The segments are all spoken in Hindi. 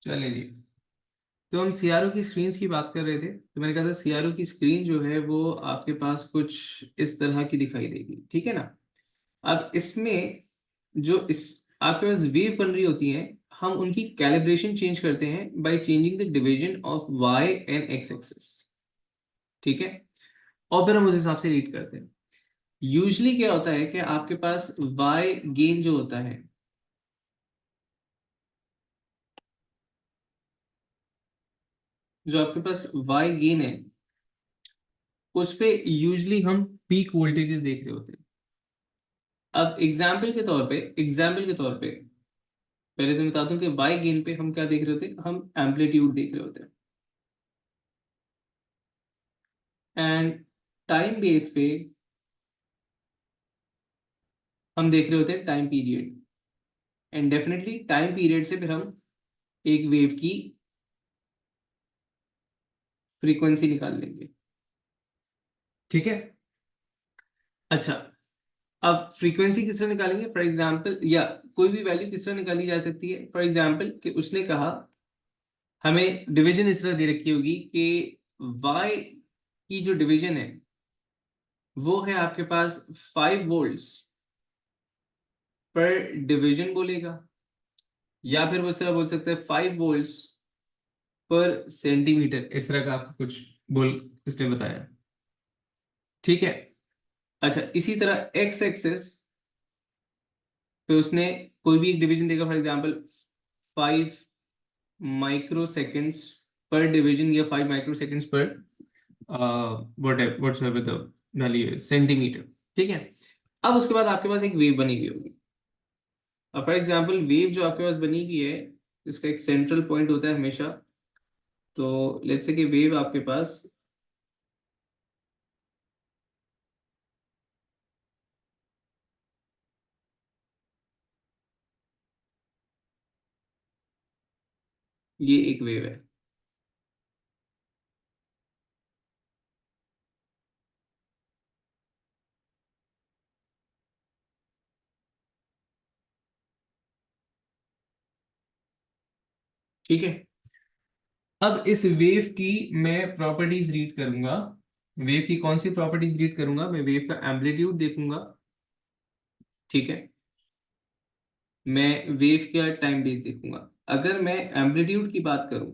चलिए जी। तो हम सीआरओ की स्क्रीन की बात कर रहे थे, तो मैंने कहा था सीआरओ की स्क्रीन जो है वो आपके पास कुछ इस तरह की दिखाई देगी, ठीक है ना। अब इसमें जो इस आपके पास वेव बन रही होती है, हम उनकी कैलिब्रेशन चेंज करते हैं by changing the division of Y and X axis, ठीक है। और फिर हम उस हिसाब से रीड करते हैं। यूजली क्या होता है कि आपके पास वाई गेन जो होता है, जो आपके पास वाई गेन है, उस पे यूजली हम पीक वोल्टेजेस देख रहे होते हैं। अब एग्जाम्पल के तौर पे पहले तो बता दूं कि वाई गेन पे हम क्या देख रहे होते हैं, हम एम्पलीट्यूड देख रहे होते हैं। एंड टाइम बेस पे हम देख रहे होते हैं time period. And definitely time period से फिर हम एक वेव की फ्रीक्वेंसी निकाल लेंगे, ठीक है। अच्छा, अब फ्रीक्वेंसी किस तरह निकालेंगे, फॉर एग्जाम्पल, या कोई भी वैल्यू किस तरह निकाली जा सकती है, फॉर एग्जाम्पल कि उसने कहा हमें डिवीजन इस तरह दे रखी होगी कि y की जो डिवीजन है वो है आपके पास 5 वोल्ट्स पर डिवीजन बोलेगा, या फिर वो इस तरह बोल सकते हैं 5 वोल्ट्स पर सेंटीमीटर, इस तरह का आपको कुछ बोल इसने बताया, ठीक है। अच्छा, इसी तरह एक्स एक्सेस पे उसने कोई भी एक डिवीजन देगा, फॉर एग्जांपल 5 माइक्रो सेकेंड्स पर डिवीजन, या 5 माइक्रो सेकेंड्स पर व्हाटएवर द वैल्यू है, सेंटीमीटर, ठीक है। अब उसके बाद आपके पास एक वेव बनी हुई होगी। अब फॉर एग्जांपल वेव जो आपके पास बनी हुई है, इसका एक सेंट्रल पॉइंट होता है हमेशा। तो लेट्स से कि वेव आपके पास ये एक वेव है, ठीक है। अब इस वेव की मैं प्रॉपर्टीज रीड करूंगा। वेव की कौन सी प्रॉपर्टीज रीड करूंगा, मैं वेव का एम्पलीट्यूड देखूंगा, ठीक है। मैं वेव का टाइम बेस देखूंगा। अगर मैं एम्पलीट्यूड की बात करूं,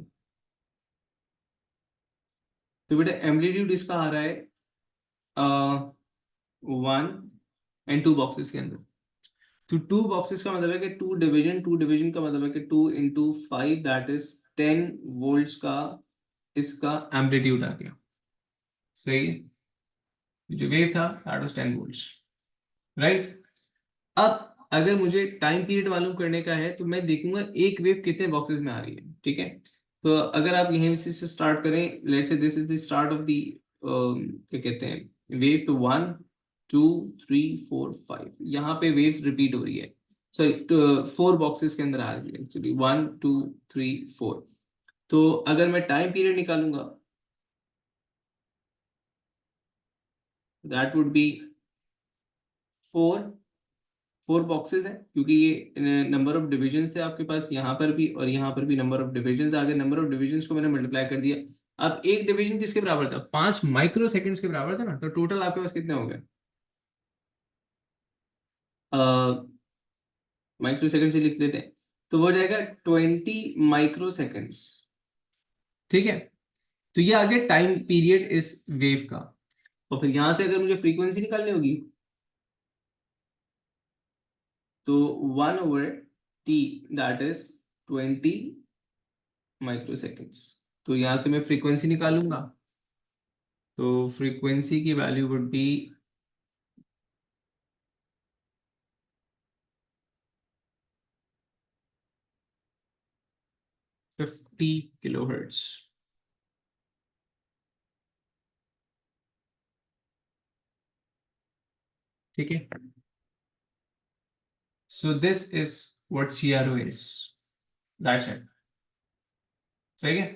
तो बेटा एम्पलीट्यूड इसका आ रहा है 1 एंड 2 बॉक्सेस के अंदर। तो 2 बॉक्सेस का मतलब है कि टू डिवीजन का मतलब है कि 2 × 5, दैट इज 10 वोल्ट्स का इसका एम्पलीट्यूड आ गया, सही है। जो वेव था दैट वाज 10 वोल्ट्स, राइट। अब अगर मुझे टाइम पीरियड मालूम करने का है, तो मैं देखूंगा एक वेव कितने बॉक्सेस में आ रही है, ठीक है। तो अगर आप यहीं से स्टार्ट करें, let's say this is the start of the क्या कहते हैं वेव, तो 1 2 3 4 5 यहाँ पे वेव रिपीट हो रही है। सॉरी, 4 बॉक्सेस के अंदर आ रही है एक्चुअली, 1 2 3 4। तो अगर मैं टाइम पीरियड निकालूंगा, दैट वुड बी 4। 4 बॉक्सेस हैं, क्योंकि ये नंबर ऑफ डिविजन थे आपके पास, यहाँ पर भी और यहाँ पर भी नंबर ऑफ डिविजन आ गए। नंबर ऑफ डिविजन को मैंने मल्टीप्लाई कर दिया। अब एक डिवीजन किसके बराबर था, 5 माइक्रो सेकेंड्स के बराबर था ना। तो टोटल आपके पास कितने हो गए, माइक्रो सेकेंड से लिख लेते हैं, तो वो हो जाएगा 20 माइक्रो सेकेंड्स, ठीक है। तो ये आ गया टाइम पीरियड इस वेव का। और फिर यहां से अगर मुझे फ्रीक्वेंसी निकालनी होगी, तो 1/t, that is 20 micro seconds. तो यहां से मैं फ्रीक्वेंसी निकालूंगा, तो फ्रीक्वेंसी की वैल्यू वुड बी 50 किलोहर्ट्ज, ठीक है। So this is what CRO is, that's it, सही है।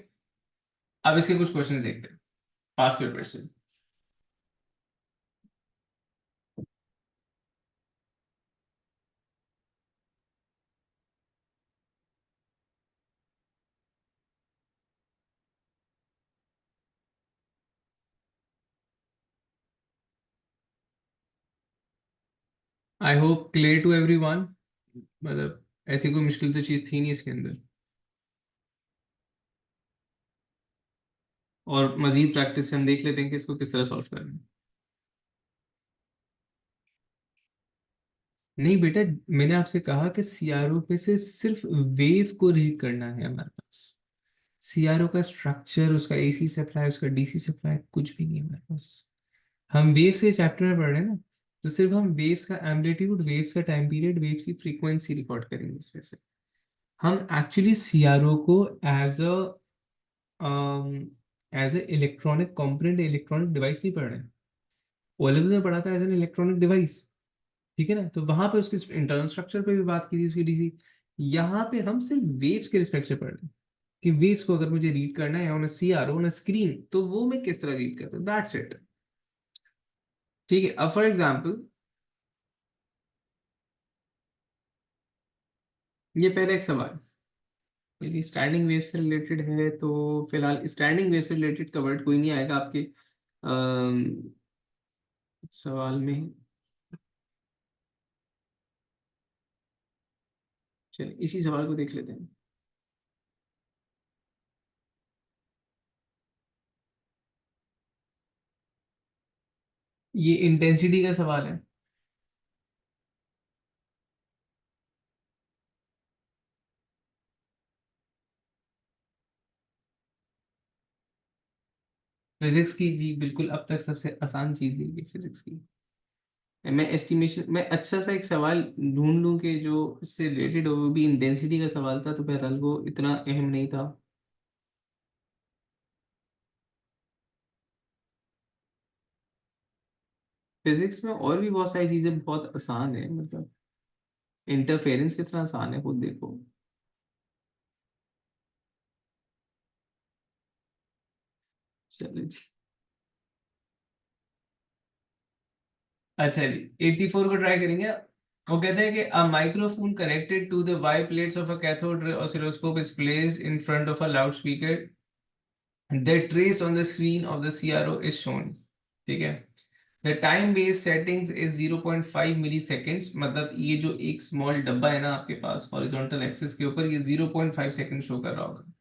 अब इसके कुछ क्वेश्चन देखते हैं, pass your question. I hope clear to everyone. मतलब ऐसी कोई मुश्किल तो चीज थी नहीं इसके अंदर, और मजीद प्रैक्टिस से हम देख लेते हैं कि इसको किस तरह सॉल्व करना है। नहीं बेटा, मैंने आपसे कहा कि सीआरओ पे से सिर्फ वेव को रीड करना है हमारे पास। सीआरओ का स्ट्रक्चर, उसका एसी सप्लाई, उसका डीसी सप्लाई कुछ भी नहीं है हमारे पास। हम वेव्स के चैप्टर में पढ़ रहे हैं ना, तो सिर्फ हम वेव्स का एम्पलीट्यूड, वेव्स का टाइम पीरियड, वेव्स की फ्रीक्वेंसी रिकॉर्ड करेंगे इसमें से। हम एक्चुअली सीआरओ को as a as a electronic component, electronic device नहीं पढ़ रहे हैं। ओ लेवल में पढ़ा था एज एन इलेक्ट्रॉनिक डिवाइस, ठीक है ना। तो वहां पे उसके इंटरनल स्ट्रक्चर पे भी बात की थी उसकी डीसी। यहाँ पे हम सिर्फ वेव्स के रिस्पेक्ट से पढ़ रहे हैं कि वेव्स को अगर मुझे रीड करना है ऑन सीआरओ ऑन स्क्रीन, तो वो मैं किस तरह रीड करता हूँ, दैट्स इट। ठीक है, अब फॉर एग्जाम्पल ये पहले एक सवाल, बल्कि स्टैंडिंग वेव से रिलेटेड है, तो फिलहाल स्टैंडिंग वेव से रिलेटेड कवर्ड कोई नहीं आएगा आपके सवाल में। चलिए इसी सवाल को देख लेते हैं। ये इंटेंसिटी का सवाल है। फिजिक्स की जी, बिल्कुल अब तक सबसे आसान चीज है ये फिजिक्स की। मैं एस्टिमेशन, मैं अच्छा सा एक सवाल ढूंढ लूं कि जो इससे रिलेटेड हो, वो भी इंटेंसिटी का सवाल था, तो बहरहाल वो इतना अहम नहीं था। फिजिक्स में और भी बहुत सारी चीजें बहुत आसान है, मतलब इंटरफेरेंस कितना आसान है खुद देखो। चलो जी। अच्छा जी, 84 को ट्राई करेंगे। वो कहते हैं कि a microphone connected to the Y plates of a cathode ray oscilloscope is placed in front of a loudspeaker. The trace on the screen of the CRO is shown. ठीक है। The time base settings is 0.5 milliseconds, मतलब ये जो एक स्मॉल डब्बा है ना आपके पास हॉरिजॉन्टल एक्सिस के ऊपर, ये 0.5 सेकंड शो कर रहा होगा,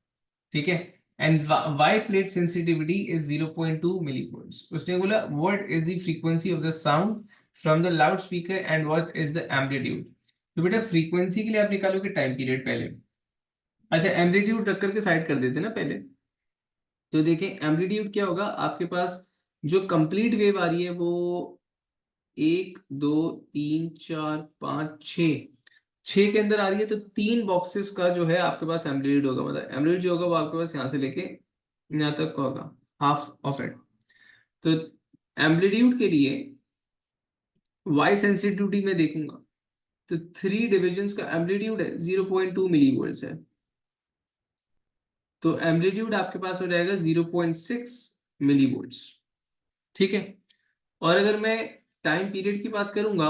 ठीक है। And Y plate sensitivity is 0.2 मिलीवोल्ट्स। उसने बोला what is the frequency of the sound from the loud speaker and what is the amplitude. तो बेटा फ्रीक्वेंसी के लिए आप निकालोगे टाइम पीरियड पहले। अच्छा, एम्पलीट्यूड रख करके साइड कर देते ना पहले। तो देखें एम्पलीट्यूड क्या होगा आपके पास, जो कंप्लीट वेव आ रही है वो 1 2 3 4 5 6, 6 के अंदर आ रही है, तो 3 बॉक्सेस का जो है आपके पास एम्पलीट्यूड होगा, मतलब एम्पलीट्यूड जो होगा वो आपके पास यहाँ से लेके यहाँ तक का होगा, हाफ ऑफ इट। तो एम्पलीट्यूड के लिए वाई सेंसिटिविटी में देखूंगा, तो 3 डिविजन्स का एम्पलीट्यूड है 0.2 मिली वोल्ट है, तो एम्पलीट्यूड आपके पास हो जाएगा 0.6 मिली वोल्ट। ठीक है। और अगर मैं टाइम पीरियड की बात करूंगा,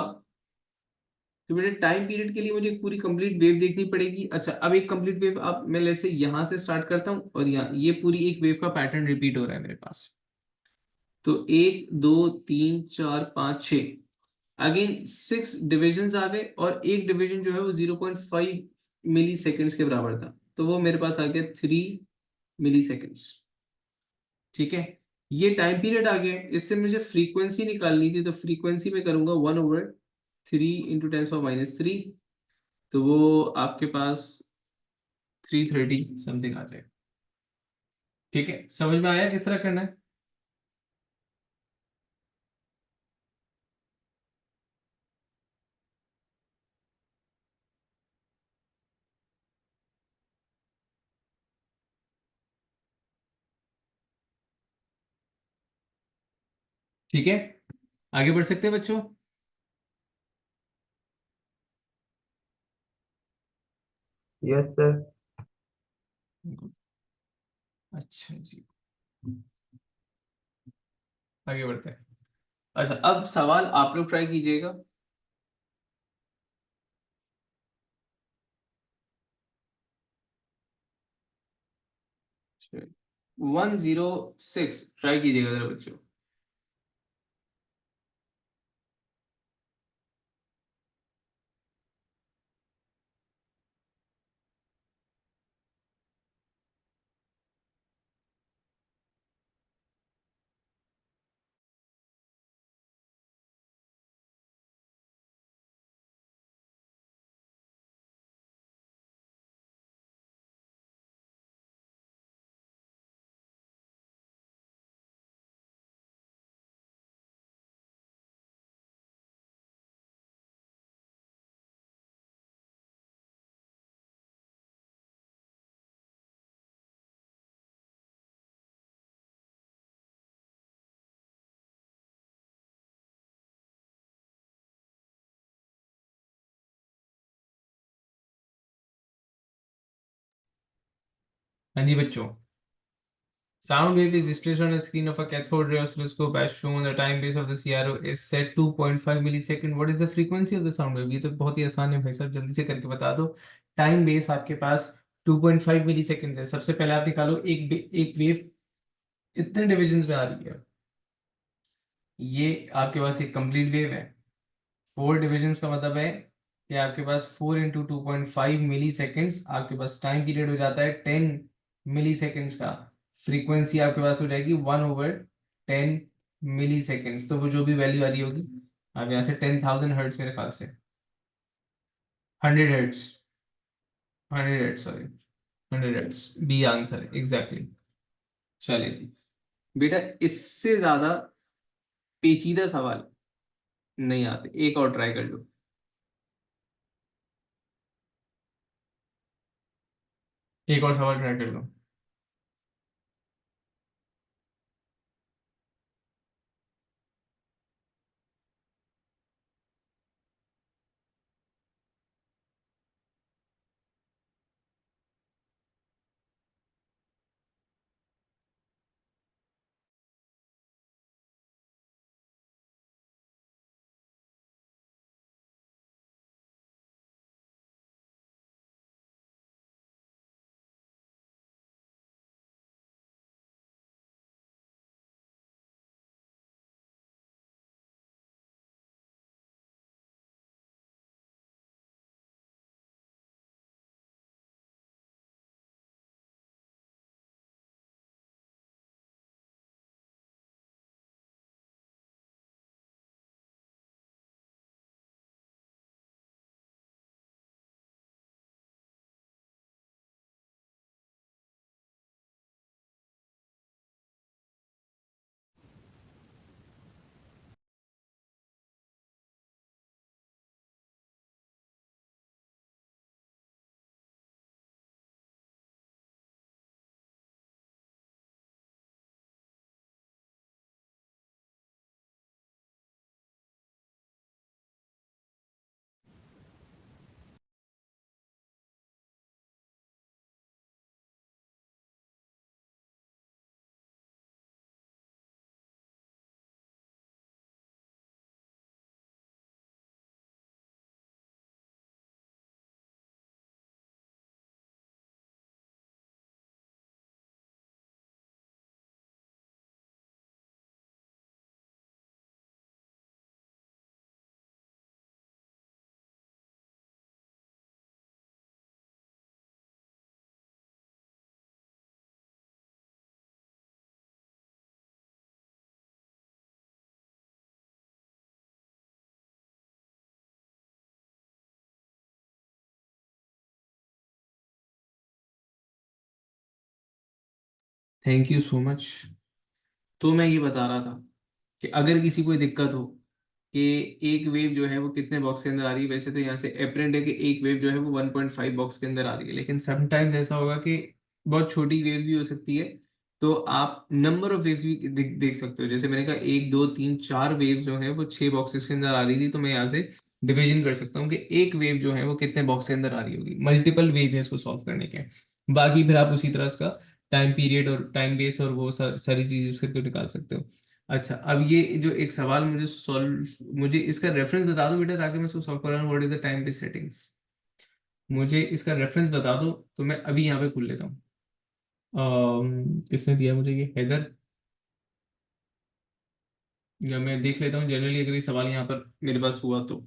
तो बेटे टाइम पीरियड के लिए मुझे पूरी कंप्लीट वेव देखनी पड़ेगी। अच्छा, अब एक कंप्लीट वेव, अब मैं लेट से यहां से स्टार्ट करता हूं और यहाँ ये पूरी एक वेव का पैटर्न रिपीट हो रहा है मेरे पास। तो 1 2 3 4 5 6, अगेन 6 डिविजन्स आ गए, और एक डिवीजन जो है वो 0.5 मिली सेकेंड्स के बराबर था, तो वो मेरे पास आ गया 3 मिली सेकेंड्स। ठीक है। ये टाइम पीरियड आ गया, इससे मुझे फ्रीक्वेंसी निकालनी थी, तो फ्रीक्वेंसी में करूंगा 1/3 × 10⁻³ तो वो आपके पास 330 समथिंग आ जाएगा। ठीक है, समझ में आया किस तरह करना है। ठीक है, आगे बढ़ सकते हैं बच्चों। Yes sir. अच्छा जी, आगे बढ़ते हैं। अच्छा, अब सवाल आप लोग ट्राई कीजिएगा। 106 ट्राई कीजिएगा जरा बच्चों। हाँ जी बच्चों, sound wave is displayed on a screen of a cathode ray oscilloscope as shown. The time base of the CRO is set 2.5 millisecond. What is the frequency of the sound wave? ये तो बहुत ही आसान है भाई साहब, जल्दी से करके बता दो। टाइम बेस आपके पास 2.5 मिलीसेकंड है। सबसे पहले आप निकालो एक वेव इतने डिविजन्स में आ रही है। ये आपके पास एक कंप्लीट वेव है। 4 डिविजन्स का मतलब है कि आपके पास 4 इंटू 2.5 मिली सेकेंड्स, आपके पास टाइम पीरियड हो जाता है 10 मिली सेकेंड्स का। फ्रीक्वेंसी आपके पास हो जाएगी 1/10 मिली सेकेंड्स। तो वो जो भी वैल्यू आ रही होगी, आप यहाँ से 10,000 हर्ट्ज मेरे ख्याल से 100 hertz, 100 hertz sorry, 100 hertz B answer है एग्जैक्टली। चलिए जी बेटा, इससे ज्यादा पेचीदा सवाल नहीं आते, एक और ट्राई कर लो। एक और सवाल ट्राई कर लो। Thank you so much. तो मैं ये बता रहा था कि अगर किसी को दिक्कत हो कि एक वेव जो है वो कितने बॉक्स के अंदर आ रही है, वैसे तो यहाँ से अप्रेंट है कि एक वेव जो है वो 1.5 बॉक्स के अंदर आ रही है, लेकिन समटाइम्स ऐसा होगा कि बहुत छोटी वेव भी हो सकती है। तो आप नंबर ऑफ वेव्स भी देख सकते हो। जैसे मैंने कहा 1 2 3 4 वेव जो है वो 6 बॉक्सेस के अंदर आ रही थी, तो मैं यहाँ से डिवीजन कर सकता हूँ कि एक वेव जो है वो कितने बॉक्स के अंदर आ रही होगी। मल्टीपल वेज है इसको सॉल्व करने के। बाकी फिर आप उसी तरह इसका टाइम पीरियड और टाइम बेस और वो सारी चीजें यूज करके निकाल सकते हो। अच्छा, अब ये जो एक सवाल मुझे इसका रेफरेंस बता दो बेटा, ताकि मैं इसको सॉल्व कर रहा हूँ। What is the time base settings? मुझे इसका रेफरेंस बता दो तो मैं अभी यहाँ पे खुल लेता हूँ। किसने दिया मुझे ये, हैदर? या मैं देख लेता हूँ जनरली अगर ये सवाल यहाँ पर मेरे पास हुआ तो।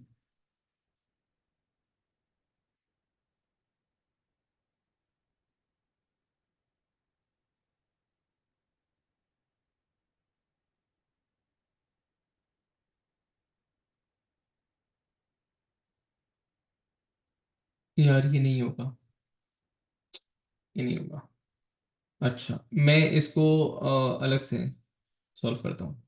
यार ये नहीं होगा, ये नहीं होगा। अच्छा, मैं इसको अलग से सॉल्व करता हूँ।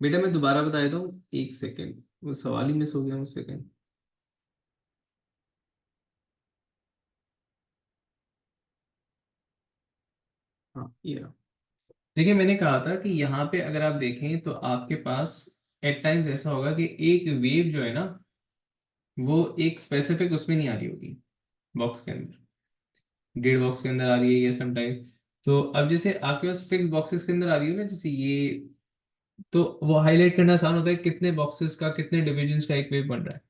बेटा मैं दोबारा बता देता हूँ, एक सेकेंड, वो सवाल ही मिस हो गया मुझसे कहीं। हाँ ये रहा। देखिए मैंने कहा था कि यहाँ पे अगर आप देखें तो आपके पास एट टाइम्स ऐसा होगा कि एक वेव जो है ना, वो एक स्पेसिफिक उसमें नहीं आ रही होगी बॉक्स के अंदर। डेढ़ बॉक्स के अंदर आ रही है या समटाइम। तो अब जैसे आपके पास फिक्स बॉक्सेस के अंदर आ रही है ना, जैसे ये, तो वो हाईलाइट करना आसान होता है कितने बॉक्सेस का, कितने डिविजन्स का एक वेव बन रहा है,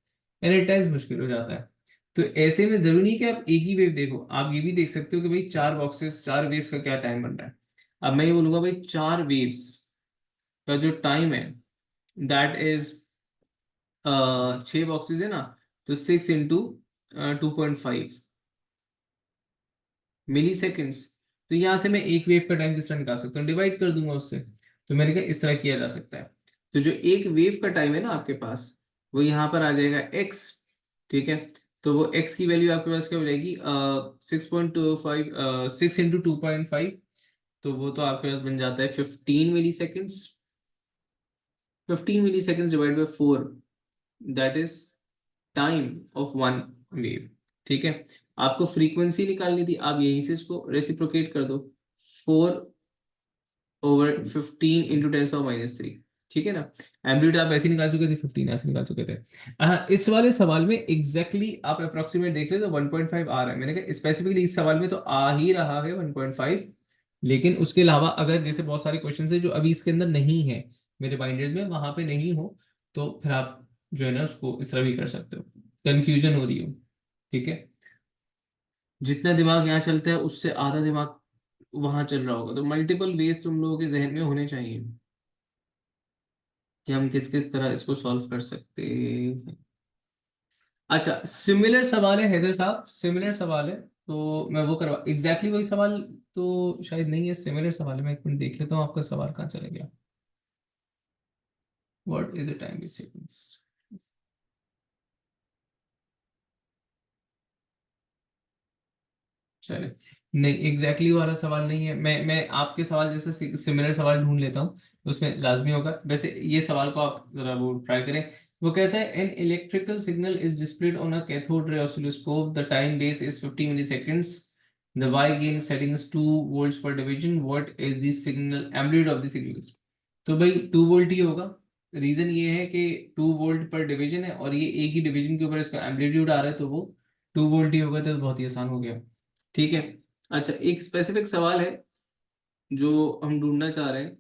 एंड एट टाइम्स मुश्किल हो जाता है। तो ऐसे में जरूरी नहीं कि आप एक ही वेव देखो, आप ये भी देख सकते हो कि भाई चार बॉक्सेस, चार वेव्स का क्या टाइम बन रहा है। अब मैं ये बोलूंगा भाई चार वेव्स का जो टाइम है दैट इज, छह बॉक्सेस है ना, तो 6 into 2.5 मिली सेकेंड्स। तो यहाँ से मैं एक वेव का टाइम किस तरह निकाल सकता हूँ, डिवाइड कर दूंगा उससे। तो मैंने कहा इस तरह किया जा सकता है। तो जो एक वेव का टाइम है ना आपके पास, वो यहाँ पर आ जाएगा x। ठीक है, तो वो x की वैल्यू आपके पास क्या हो जाएगी, 6.25, 6 into 2.5, तो वो तो आपके पास बन जाता है 15 milliseconds. 15 milliseconds divide by 4, that is time of one wave. ठीक है, आपको फ्रीक्वेंसी निकालनी थी, आप यहीं से इसको रेसिप्रोकेट कर दो, 4/15 × 10⁻³ ठीक है ना। एम्पलीट्यूड आप ऐसे निकाल चुके थे, 15 ऐसे निकाल चुके थे। इस वाले सवाल में एग्जैक्टली आप अप्रोक्सीमेट देख ले तो 1.5 आ रहा है। मैंने कहा स्पेसिफिकली इस सवाल में तो आ ही रहा है 1.5, लेकिन उसके अलावा अगर जैसे बहुत सारे क्वेश्चन है जो अभी इसके अंदर नहीं है, मेरे बाइंडर्स में वहां पे नहीं हो, तो फिर आप जो है ना उसको इस तरह भी कर सकते हो, कंफ्यूजन हो रही हो। ठीक है, जितना दिमाग यहाँ चलता है उससे आधा दिमाग वहां चल रहा होगा, तो मल्टीपल वेज तुम लोगों के जहन में होने चाहिए कि हम किस किस तरह इसको सॉल्व कर सकते हैं। अच्छा, सिमिलर सवाल है हैदर साहब, सिमिलर सवाल है, तो मैं वो करवा एग्जैक्टली वही सवाल तो शायद नहीं है, सिमिलर सवाल है। मैं एक मिनट देख लेता हूँ आपका सवाल कहाँ चला गया। What is the time sequence. चले, नहीं एग्जैक्टली वाला सवाल नहीं है। मैं आपके सवाल जैसे सिमिलर सवाल ढूंढ लेता हूँ, उसमें लाजमी होगा। वैसे ये सवाल को आप जरा वो ट्राई करें। वो कहता है an electrical signal is displayed on a cathode ray oscilloscope, the time base is 50 milliseconds, the y gain setting is 2 volts per division, what is the signal amplitude of the signals। तो भाई 2 वोल्ट ही होगा। रीजन ये है कि 2 वोल्ट पर डिवीजन है और ये एक ही डिवीजन के ऊपर इसका एम्पलीट्यूड आ रहा है, तो वो 2 वोल्ट ही होगा। तो बहुत ही आसान हो गया। ठीक है, अच्छा एक स्पेसिफिक सवाल है जो हम ढूंढना चाह रहे हैं।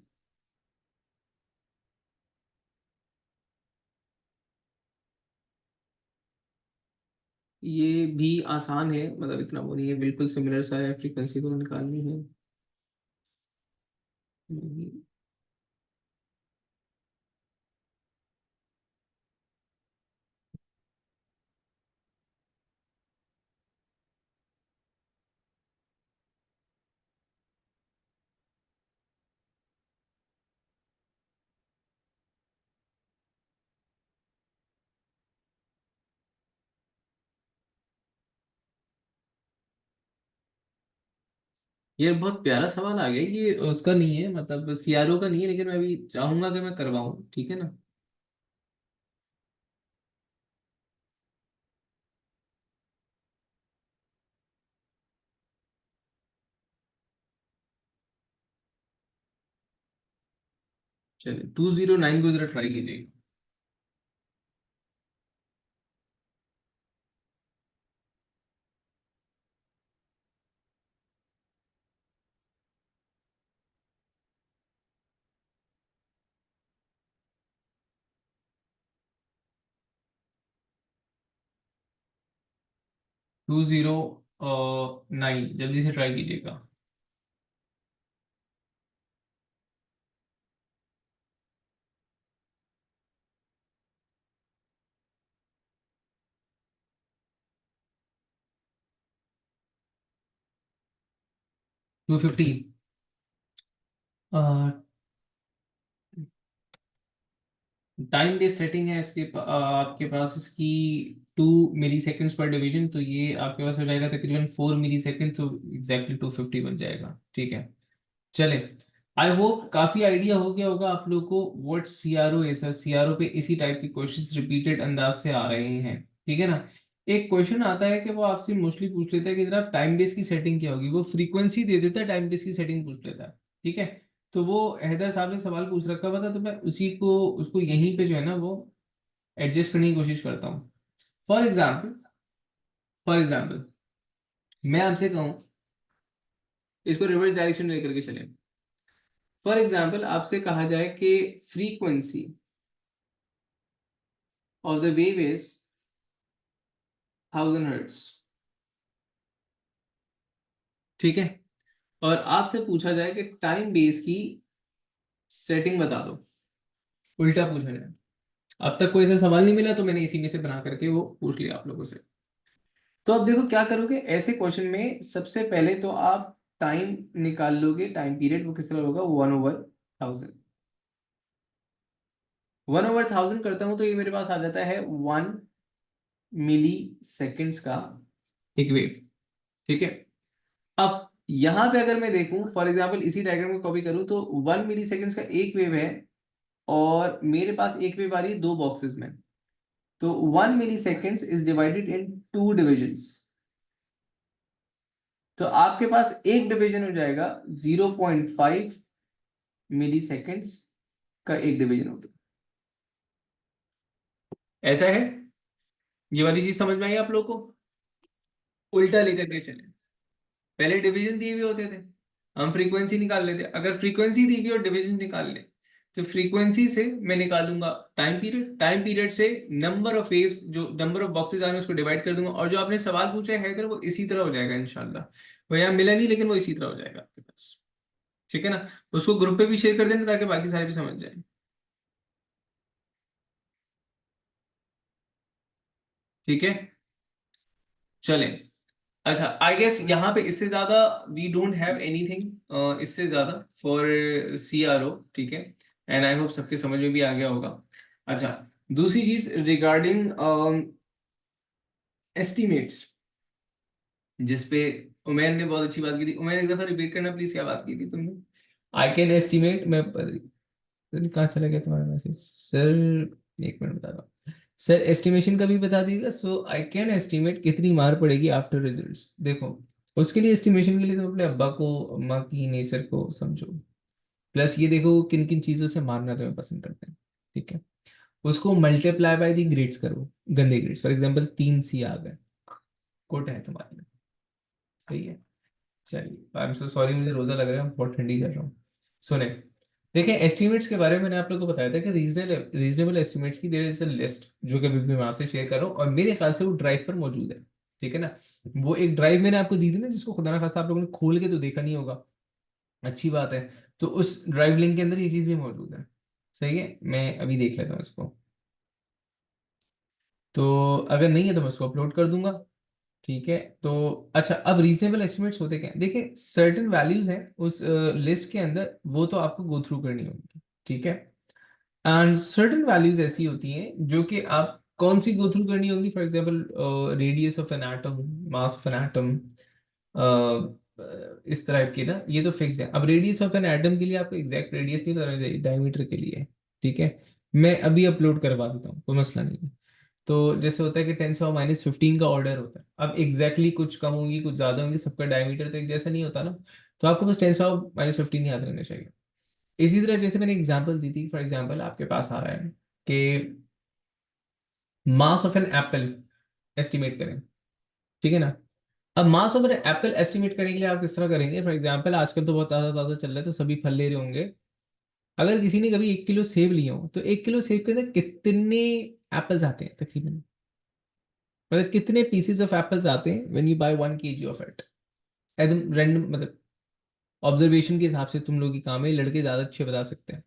ये भी आसान है, मतलब इतना वो नहीं है, बिल्कुल सिमिलर सा है, फ्रीक्वेंसी तो निकालनी है। हम्म, बहुत प्यारा सवाल आ गया, ये उसका नहीं है, मतलब सीआरओ का नहीं है, लेकिन मैं भी चाहूंगा कि मैं करवाऊं, ठीक है ना। चलिए 209 को जरा ट्राई कीजिए। 209 जल्दी से ट्राई कीजिएगा। 250। टाइम बेस्ड सेटिंग है इसके आपके पास इसकी 2 मिली सेकेंड्स पर डिवीजन, तो ये आपके पास हो जाएगा तकरीबन 4 मिली सेकेंड, तो एग्जैक्टली 250 बन जाएगा। ठीक है, चले। आई होप काफी आइडिया हो गया होगा आप लोगों को व्हाट सीआरओ है। सर सीआरओ पे इसी टाइप के क्वेश्चंस रिपीटेड अंदाज से आ रहे हैं, ठीक है ना। एक क्वेश्चन आता है कि वो आपसे मोस्टली पूछ लेता है कि जनाब टाइम बेस की सेटिंग क्या होगी, वो फ्रीक्वेंसी दे देता है, टाइम बेस की सेटिंग पूछ लेता है। ठीक है, तो वो हैदर साहब ने सवाल पूछ रखा हुआ था, तो मैं उसी को उसको यहीं पे जो है ना वो एडजस्ट करने की कोशिश करता हूँ। फॉर एग्जाम्पल, फॉर एग्जाम्पल मैं आपसे कहूँ इसको रिवर्स डायरेक्शन में लेकर के चले। फॉर एग्जाम्पल आपसे कहा जाए कि frequency of the wave is 1000 hertz, ठीक है, और आपसे पूछा जाए कि टाइम बेस की सेटिंग बता दो, उल्टा पूछा जाए। अब तक कोई ऐसा सवाल नहीं मिला तो मैंने इसी में से बना करके वो पूछ लिया आप लोगों से। तो अब देखो क्या करोगे ऐसे क्वेश्चन में, सबसे पहले तो आप टाइम निकाल लोगे, टाइम पीरियड वो किस तरह होगा, 1/1000। 1/1000 करता हूं तो ये मेरे पास आ जाता है 1 मिली सेकेंड्स का एक वेव, ठीक है। अब यहां पे अगर मैं देखूं फॉर एग्जांपल इसी डायग्राम को कॉपी करूं तो 1 मिली सेकेंड्स का एक वेव है, और मेरे पास एक वेव आ रही है दो बॉक्सेस में। तो 1 milliseconds is divided into divisions, तो आपके पास एक डिवीजन हो जाएगा 0.5 मिली सेकेंड्स का एक डिवीजन होगा। ऐसा है, ये वाली चीज समझ में आई आप लोग को? उल्टा लेकर के चले, पहले डिवीजन दिए हुए होते थे, हम फ्रीक्वेंसी निकाल लेते, अगर फ्रीक्वेंसी दी हुई और डिवीजन निकाल ले, तो फ्रीक्वेंसी से मैं निकालूंगा टाइम पीरियड, टाइम पीरियड से नंबर ऑफ वेव्स, जो नंबर ऑफ बॉक्सेस आ रहे हैं उसको डिवाइड कर दूंगा, और जो आपने सवाल पूछा है हैदर वो इसी तरह हो जाएगा इंशाल्लाह। वो यहाँ मिला नहीं लेकिन वो इसी तरह हो जाएगा आपके पास, ठीक है ना। उसको ग्रुप पे भी शेयर कर देना ताकि बाकी सारे भी समझ जाए, ठीक है। चले, अच्छा आई गेस यहाँ पे इससे ज्यादा वी डोंट हैव एनीथिंग इससे ज्यादा फॉर CRO, ठीक है। एंड आई होप सबके समझ में भी आ गया होगा। अच्छा, दूसरी चीज रिगार्डिंग एस्टिमेट्स, जिसपे उमैर ने बहुत अच्छी बात की थी। उमैर एक दफा रिपीट करना प्लीज, क्या बात की थी तुमने? आई कैन एस्टिमेट, मैं कहाँ चला गया तुम्हारा मैसेज सर, एक मिनट बता रहा हूँ सर, एस्टिमेशन का भी बता दीजिएगा। सो आई कैन एस्टिमेट कितनी मार पड़ेगी आफ्टर रिजल्ट्स। देखो उसके लिए, एस्टिमेशन के लिए तुम अपने अब्बा को, अम्मा की नेचर को समझो, प्लस ये देखो किन किन चीजों से मारना तुम्हें पसंद करते हैं, ठीक है। उसको मल्टीप्लाई बाय दी ग्रेड्स करो, गंदे ग्रेड्स, फॉर एग्जाम्पल 3C आ गए, कोट है तुम्हारे लिए, सही है। चलिए आई एम सो सॉरी, मुझे रोजा लग रहा है, बहुत ठंडी कर रहा हूँ। सुने, देखें एस्टिमेट्स के बारे में मैंने आप लोगों को बताया था कि रीजनेबल रीजनेबल एस्टिमेट्स की देयर इज अ लिस्ट, जो कि अभी भी मैं आपसे शेयर कर रहा हूँ, और मेरे ख्याल से वो ड्राइव पर मौजूद है, ठीक है ना। वो एक ड्राइव मैंने आपको दी थी ना, जिसको खुदा ना खास्ता आप लोगों ने खोल के तो देखा नहीं होगा, अच्छी बात है। तो उस ड्राइव लिंक के अंदर ये चीज भी मौजूद है, सही है। मैं अभी देख लेता हूँ इसको, तो अगर नहीं है तो मैं उसको अपलोड कर दूंगा, ठीक है। तो अच्छा, अब रीजनेबल एस्टिमेट्स होते क्या हैं? देखिए सर्टेन वैल्यूज हैं उस लिस्ट के अंदर, वो तो आपको गो थ्रू करनी होगी, ठीक है। एंड सर्टेन वैल्यूज ऐसी होती हैं जो कि आप कौन सी गो थ्रू करनी होगी, for example radius of an atom, mass of an atom, इस तरह की ना, ये तो फिक्स है। अब रेडियस ऑफ एन एटम के लिए आपको एग्जैक्ट रेडियस नहीं बताना चाहिए, डायमीटर के लिए, ठीक है। मैं अभी अपलोड करवा देता हूँ, कोई मसला नहीं है। तो जैसे होता है कि 10⁻⁻15 का ऑर्डर होता है, अब एग्जैक्टली कुछ कम होंगी कुछ ज्यादा होंगी, सबका डायमीटर तो एक जैसा नहीं होता ना, तो आपको बस 10⁻⁻15 याद रहना चाहिए। इसी तरह जैसे मैंने एग्जांपल दी थी, फॉर एग्जांपल आपके पास आ रहा है कि mass of an apple estimate करें, ठीक है ना। अब mass of an apple estimate करने के लिए आप किस तरह करेंगे, फॉर एग्जांपल आजकल तो बहुत ताज़ा ताज़ा चल रहा है तो सभी फल ले रहे होंगे। अगर किसी ने कभी 1 किलो सेब लिए हो, तो 1 किलो सेब के अंदर कितने एप्पल्स आते हैं तकरीबन, मतलब कितने पीसेस ऑफ एप्पल्स आते हैं when you buy 1 kg of it, एकदम रैंडम, मतलब ऑब्जर्वेशन के हिसाब से तुम लोग की काम है, लड़के ज्यादा अच्छे बता सकते हैं।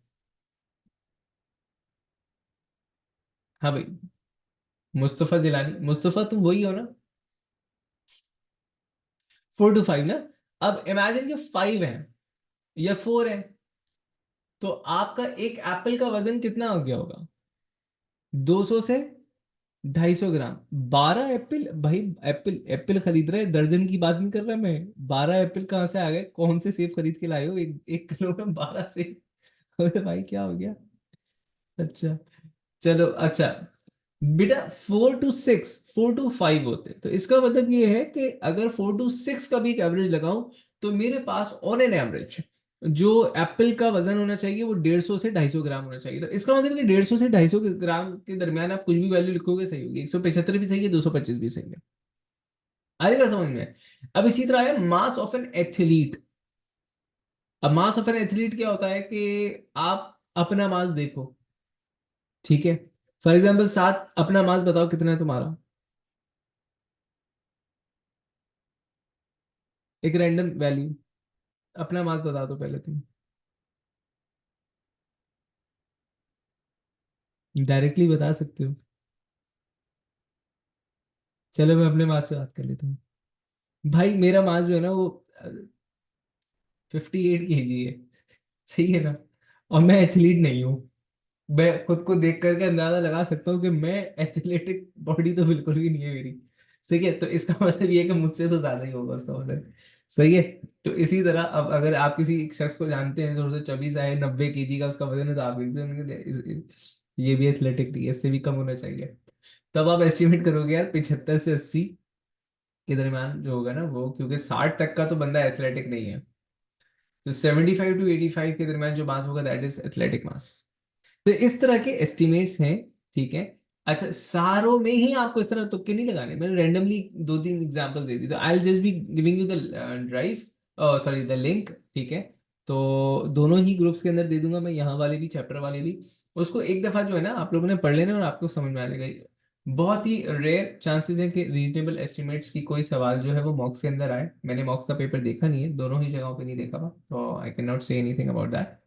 हाँ भाई, मुस्तफा जिलानी, मुस्तफा तुम वही हो ना, 4 to 5 ना। अब इमेजिन कि 5 है या 4 है, तो आपका एक एप्पल का वजन कितना हो गया होगा, 200 से 250 ग्राम। 12 एप्पल भाई, एप्पल एप्पल खरीद रहे, दर्जन की बात नहीं कर रहा मैं, 12 एप्पल कहाँ से आ गए, कौन से सेब खरीद के लाए हो, एक किलो में 12 सेब। अरे भाई क्या हो गया, अच्छा चलो अच्छा। बेटा 4 to 6, 4 to 5 होते हैं, तो इसका मतलब ये है कि अगर 4 to 6 का भी एक एवरेज लगाऊं, तो मेरे पास ऑन एन एवरेज जो एप्पल का वजन होना चाहिए वो 150 से 250 ग्राम होना चाहिए। तो इसका मतलब है कि 150 से 250 ग्राम के दरमियान आप कुछ भी वैल्यू लिखोगे सही होगी, 175 भी सही है, 225 भी सही है। आएगा समझ में? अब इसी तरह है मास ऑफ एन एथलीट, अब मास ऑफ एन एथलीट क्या होता है कि आप अपना मास देखो, ठीक है। फॉर एग्जाम्पल 7, अपना मास बताओ कितना है तुम्हारा, एक रैंडम वैल्यू, अपना मास बता दो पहले तुम, डायरेक्टली बता सकते हो। चलो मैं अपने मास से बात कर लेता हूँ। भाई मेरा मास जो है ना वो 58 kg है। सही है ना। और मैं एथलीट नहीं हूँ। मैं खुद को देख करके अंदाजा लगा सकता हूँ कि मैं एथलेटिक बॉडी तो बिल्कुल भी नहीं है मेरी। सही है, तो इसका मतलब ये है कि मुझसे तो ज्यादा ही होगा उसका मतलब। सही है। तो इसी तरह अब अगर आप किसी एक शख्स को जानते हैं थोड़ा सा चबी सा है, 90 kg का उसका वजन है, तो आप एकदम उन्हें ये भी एथलेटिक नहीं है, इससे भी कम होना चाहिए। तब आप एस्टिमेट करोगे यार 75 से 80 के दरमियान जो होगा ना वो, क्योंकि 60 तक का तो बंदा एथलेटिक नहीं है। तो 75 to 85 के दरमियान जो मास होगा दैट इज एथलेटिक मास। तो इस तरह के एस्टिमेट्स हैं, ठीक है। अच्छा, सारों में ही आपको इस तरह तुक्के नहीं लगाने, मैंने रैंडमली 2-3 एग्जांपल्स दे दी, तो I just be giving you the drive, sorry the link, ठीक है। तो दोनों ही ग्रुप्स के अंदर दे दूंगा मैं, यहाँ वाले भी चैप्टर वाले भी। उसको एक दफा जो है ना आप लोगों ने पढ़ लेना और आपको समझ में आ जाएगा। बहुत ही रेयर चांसेस है कि रीजनेबल एस्टिमेट्स की कोई सवाल जो है वो मॉक्स के अंदर आए। मैंने मॉक्स का पेपर देखा नहीं है, दोनों ही जगहों पे नहीं देखा हुआ, तो I can not say anything about that.